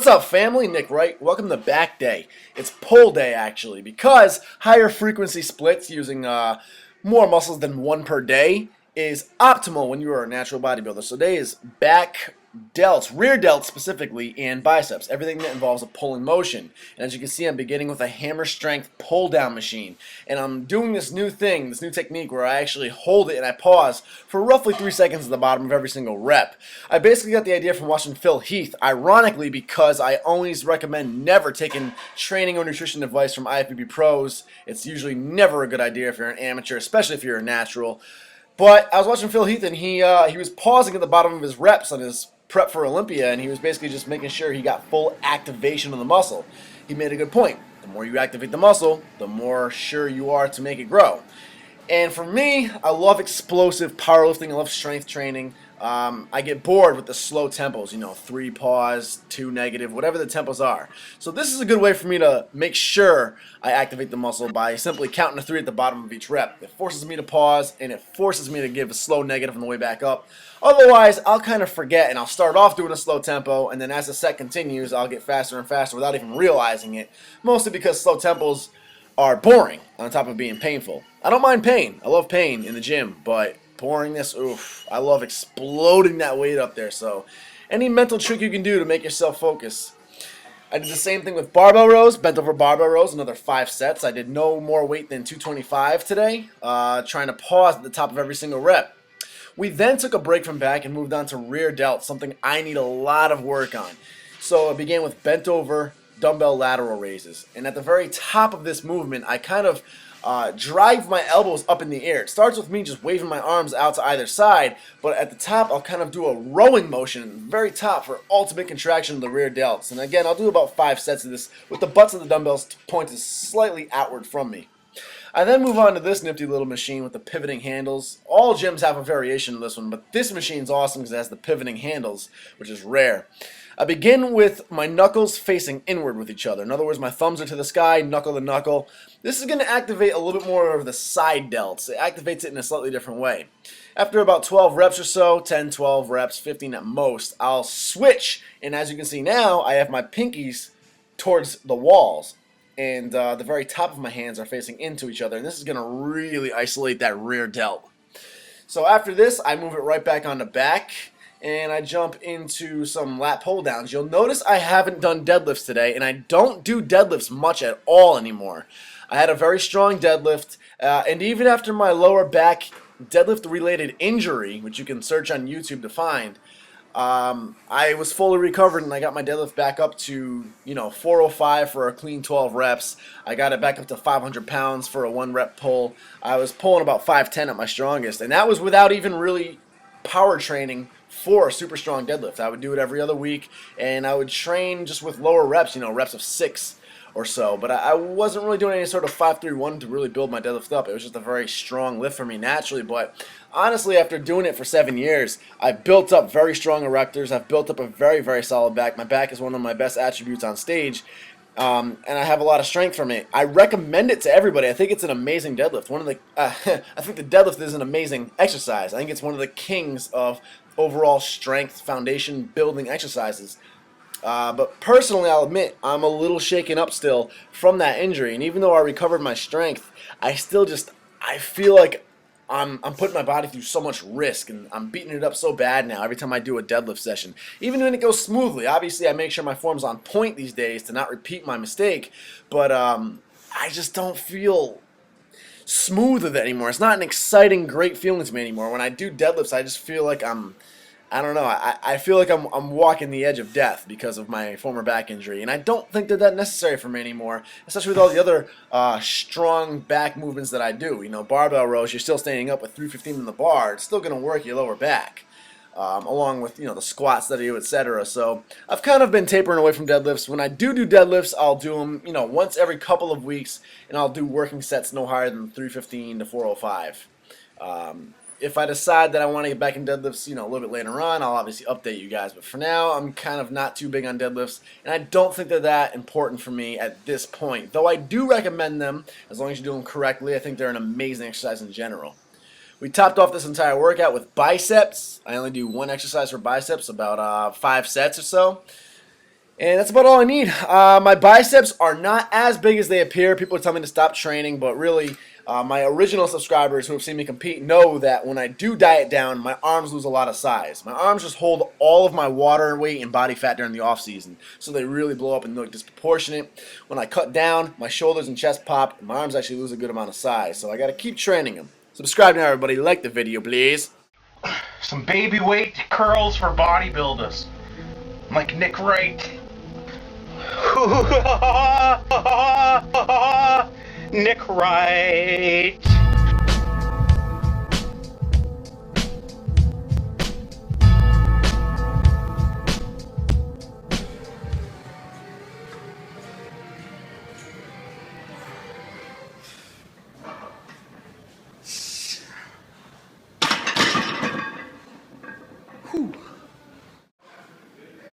What's up, family? Nick Wright. Welcome to back day. It's pull day, actually, because higher frequency splits using more muscles than one per day is optimal when you are a natural bodybuilder. So today is back delts, rear delts specifically, and biceps, everything that involves a pulling motion. And as you can see, I'm beginning with a hammer strength pull down machine. And I'm doing this new thing, this new technique where I actually hold it and I pause for roughly 3 seconds at the bottom of every single rep. I basically got the idea from watching Phil Heath, ironically, because I always recommend never taking training or nutrition advice from IFBB pros. It's usually never a good idea if you're an amateur, especially if you're a natural. But I was watching Phil Heath and he was pausing at the bottom of his reps on his prep for Olympia, and he was basically just making sure he got full activation of the muscle. He made a good point. The more you activate the muscle, the more sure you are to make it grow. And for me, I love explosive powerlifting. I love strength training. I get bored with the slow tempos, 3 pause, 2 negative, whatever the tempos are. So this is a good way for me to make sure I activate the muscle by simply counting to 3 at the bottom of each rep. It forces me to pause, and it forces me to give a slow negative on the way back up. Otherwise, I'll kind of forget, and I'll start off doing a slow tempo, and then as the set continues, I'll get faster and faster without even realizing it, mostly because slow tempos are boring on top of being painful. I don't mind pain. I love pain in the gym, but boringness, oof. I love exploding that weight up there. So any mental trick you can do to make yourself focus. I did the same thing with barbell rows, bent over barbell rows, another 5 sets. I did no more weight than 225 today, trying to pause at the top of every single rep. We then took a break from back and moved on to rear delts, something I need a lot of work on. So I began with bent over dumbbell lateral raises. And at the very top of this movement, I kind of drive my elbows up in the air. It starts with me just waving my arms out to either side, but at the top I'll kind of do a rowing motion at the very top for ultimate contraction of the rear delts. And again, I'll do about 5 sets of this with the butts of the dumbbells pointed slightly outward from me. I then move on to this nifty little machine with the pivoting handles. All gyms have a variation of this one, but this machine's awesome because it has the pivoting handles, which is rare. I begin with my knuckles facing inward with each other. In other words, my thumbs are to the sky, knuckle to knuckle. This is going to activate a little bit more of the side delts. It activates it in a slightly different way. After about 12 reps or so, 10, 12 reps, 15 at most, I'll switch. And as you can see now, I have my pinkies towards the walls. And the very top of my hands are facing into each other. And this is going to really isolate that rear delt. So after this, I move it right back on the back. And I jump into some lat pulldowns. You'll notice I haven't done deadlifts today, and I don't do deadlifts much at all anymore. I had a very strong deadlift, and even after my lower back deadlift-related injury, which you can search on YouTube to find, I was fully recovered, and I got my deadlift back up to 405 for a clean 12 reps. I got it back up to 500 pounds for a 1-rep pull. I was pulling about 510 at my strongest, and that was without even really power training for a super strong deadlift. I would do it every other week, and I would train just with lower reps, reps of 6 or so. But I wasn't really doing any sort of 5-3-1 to really build my deadlift up. It was just a very strong lift for me naturally. But honestly, after doing it for 7 years, I built up very strong erectors. I've built up a very, very solid back. My back is one of my best attributes on stage. And I have a lot of strength from it. I recommend it to everybody. I think it's an amazing deadlift. I think the deadlift is an amazing exercise. I think it's one of the kings of overall strength foundation building exercises. But personally, I'll admit, I'm a little shaken up still from that injury. And even though I recovered my strength, I feel like I'm putting my body through so much risk, and I'm beating it up so bad now every time I do a deadlift session. Even when it goes smoothly, obviously I make sure my form's on point these days to not repeat my mistake, but I just don't feel smooth with it anymore. It's not an exciting, great feeling to me anymore. When I do deadlifts, I just feel like I don't know. I feel like I'm walking the edge of death because of my former back injury, and I don't think that that's necessary for me anymore, especially with all the other strong back movements that I do. Barbell rows, you're still standing up with 315 in the bar. It's still going to work your lower back, along with the squats that I do, etc. So I've kind of been tapering away from deadlifts. When I do deadlifts, I'll do them once every couple of weeks, and I'll do working sets no higher than 315 to 405. If I decide that I want to get back in deadlifts, a little bit later on, I'll obviously update you guys. But for now, I'm kind of not too big on deadlifts, and I don't think they're that important for me at this point. Though I do recommend them, as long as you do them correctly. I think they're an amazing exercise in general. We topped off this entire workout with biceps. I only do one exercise for biceps, about 5 sets or so. And that's about all I need. My biceps are not as big as they appear. People are telling me to stop training, but really, my original subscribers who have seen me compete know that when I do diet down, my arms lose a lot of size. My arms just hold all of my water weight and body fat during the off season, so they really blow up and look disproportionate. When I cut down, my shoulders and chest pop, and my arms actually lose a good amount of size. So I got to keep training them. Subscribe now, everybody. Like the video, please. Some baby weight curls for bodybuilders, like Nick Wright. Nick Wright. Whew.